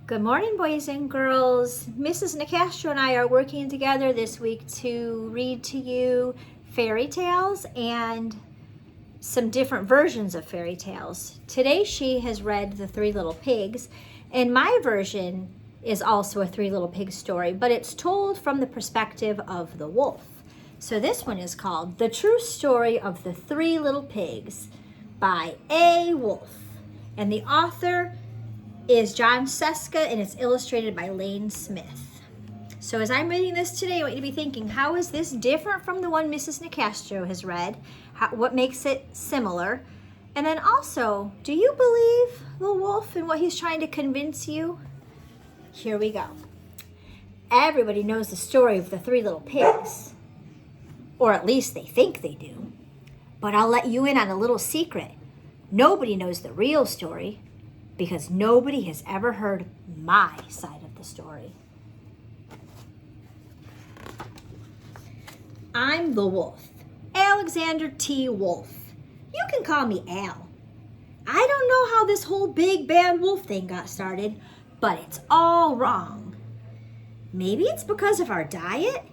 Good morning, boys and girls. Mrs. Nicastro and I are working together this week to read to you fairy tales and some different versions of fairy tales. Today she has read The Three Little Pigs, and my version is also a Three Little Pigs story, but it's told from the perspective of the wolf. So this one is called The True Story of the Three Little Pigs by A. Wolf, and the author is John Seska, and it's illustrated by Lane Smith. So as I'm reading this today, I want you to be thinking, how is this different from the one Mrs. Nicastro has read? What makes it similar? And then also, do you believe the wolf and what he's trying to convince you? Here we go. Everybody knows the story of the Three Little Pigs, or at least they think they do. But I'll let you in on a little secret. Nobody knows the real story, because nobody has ever heard my side of the story. I'm the wolf, Alexander T. Wolf. You can call me Al. I don't know how this whole big bad wolf thing got started, but it's all wrong. Maybe it's because of our diet?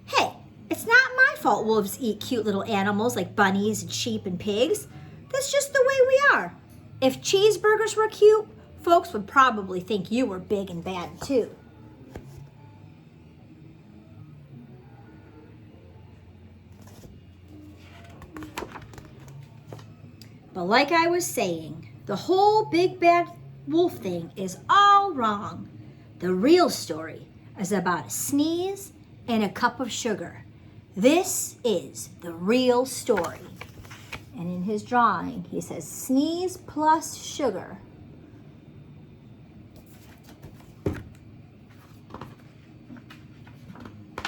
Hey, it's not my fault wolves eat cute little animals like bunnies and sheep and pigs. That's just the way we are. If cheeseburgers were cute, folks would probably think you were big and bad too. But like I was saying, the whole big bad wolf thing is all wrong. The real story is about a sneeze and a cup of sugar. This is the real story. And in his drawing, he says, sneeze plus sugar.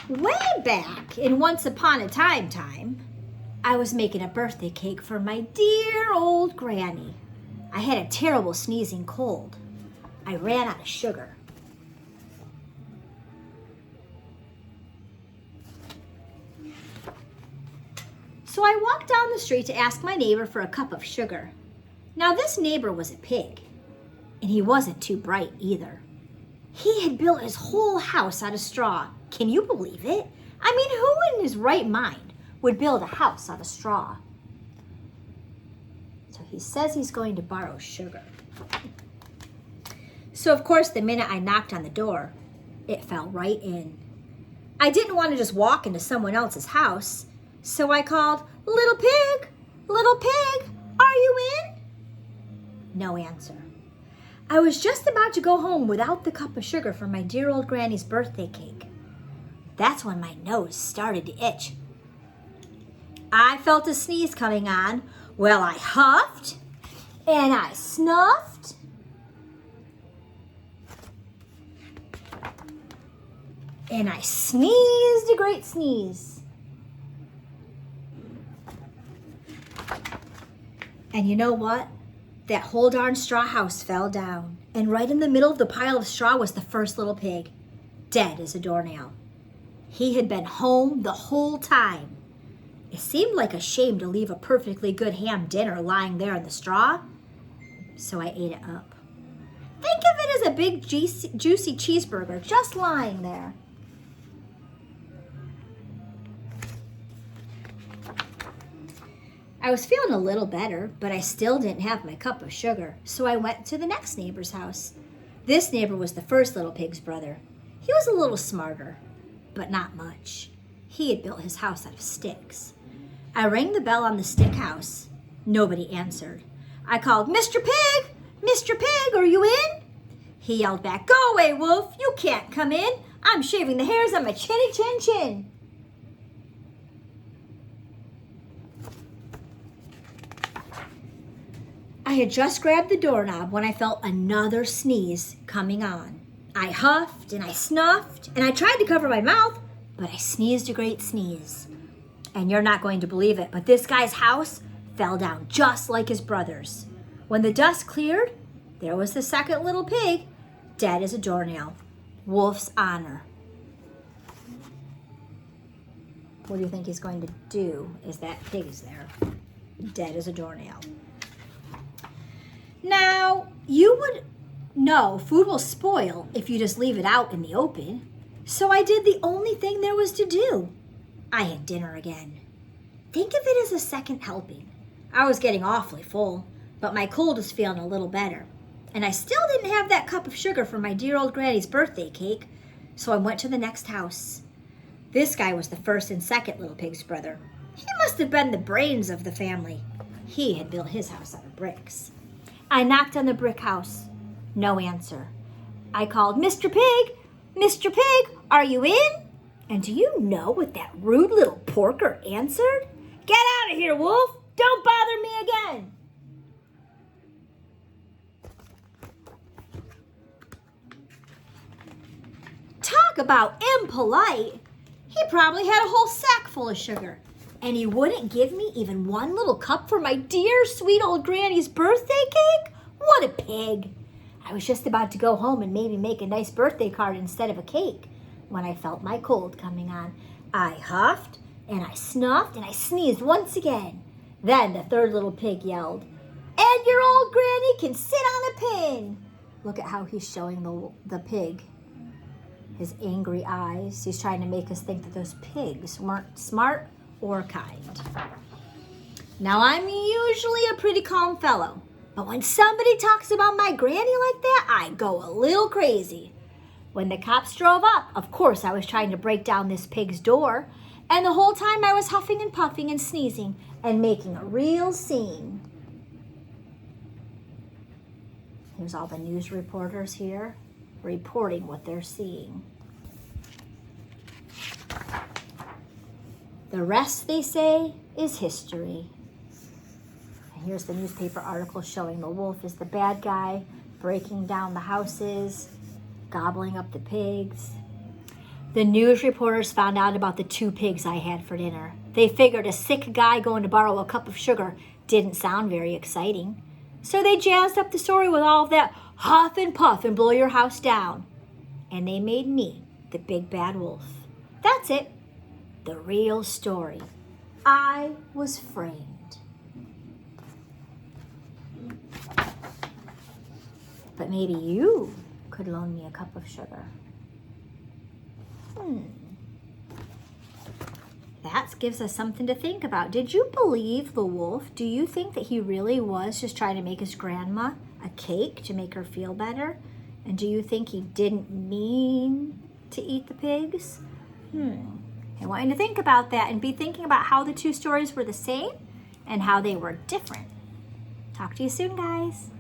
Way back in Once Upon a Time, I was making a birthday cake for my dear old granny. I had a terrible sneezing cold. I ran out of sugar. So I walked down the street to ask my neighbor for a cup of sugar. Now this neighbor was a pig, and he wasn't too bright either. He had built his whole house out of straw. Can you believe it? I mean, who in his right mind would build a house out of straw? So he says he's going to borrow sugar. So of course, the minute I knocked on the door, it fell right in. I didn't want to just walk into someone else's house. So I called, little pig, are you in? No answer. I was just about to go home without the cup of sugar for my dear old granny's birthday cake. That's when my nose started to itch. I felt a sneeze coming on. Well, I huffed and I snuffed. And I sneezed a great sneeze. And you know what? That whole darn straw house fell down. And right in the middle of the pile of straw was the first little pig, dead as a doornail. He had been home the whole time. It seemed like a shame to leave a perfectly good ham dinner lying there in the straw, so I ate it up. Think of it as a big juicy cheeseburger just lying there. I was feeling a little better, but I still didn't have my cup of sugar, so I went to the next neighbor's house. This neighbor was the first little pig's brother. He was a little smarter, but not much. He had built his house out of sticks. I rang the bell on the stick house. Nobody answered. I called, Mr. Pig, are you in? He yelled back, go away, wolf, you can't come in. I'm shaving the hairs on my chinny chin chin. I had just grabbed the doorknob when I felt another sneeze coming on. I huffed and I snuffed and I tried to cover my mouth, but I sneezed a great sneeze. And you're not going to believe it, but this guy's house fell down just like his brother's. When the dust cleared, there was the second little pig, dead as a doornail. Wolf's honor. What do you think he's going to do as that pig is there, dead as a doornail? Now, you would No, food will spoil if you just leave it out in the open. So I did the only thing there was to do. I had dinner again. Think of it as a second helping. I was getting awfully full, but my cold was feeling a little better. And I still didn't have that cup of sugar for my dear old granny's birthday cake, so I went to the next house. This guy was the first and second little pig's brother. He must have been the brains of the family. He had built his house out of bricks. I knocked on the brick house. No answer. I called, "Mr. Pig, Mr. Pig, are you in?" And do you know what that rude little porker answered? "Get out of here, Wolf. Don't bother me again." Talk about impolite. He probably had a whole sack full of sugar, and he wouldn't give me even one little cup for my dear sweet old granny's birthday cake? What a pig. I was just about to go home and maybe make a nice birthday card instead of a cake when I felt my cold coming on. I huffed and I snuffed and I sneezed once again. Then the third little pig yelled, "And your old granny can sit on a pin." Look at how he's showing the pig. His angry eyes. He's trying to make us think that those pigs weren't smart or kind. Now, I'm usually a pretty calm fellow, but when somebody talks about my granny like that, I go a little crazy. When the cops drove up, of course, I was trying to break down this pig's door, and the whole time I was huffing and puffing and sneezing and making a real scene. Here's all the news reporters here reporting what they're seeing. The rest, they say, is history. And here's the newspaper article showing the wolf is the bad guy, breaking down the houses, gobbling up the pigs. The news reporters found out about the 2 pigs I had for dinner. They figured a sick guy going to borrow a cup of sugar didn't sound very exciting. So they jazzed up the story with all of that huff and puff and blow your house down. And they made me the big bad wolf. That's it. The real story. I was framed. But maybe you could loan me a cup of sugar. That gives us something to think about. Did you believe the wolf? Do you think that he really was just trying to make his grandma a cake to make her feel better? And do you think he didn't mean to eat the pigs? I want you to think about that and be thinking about how the 2 stories were the same and how they were different. Talk to you soon, guys.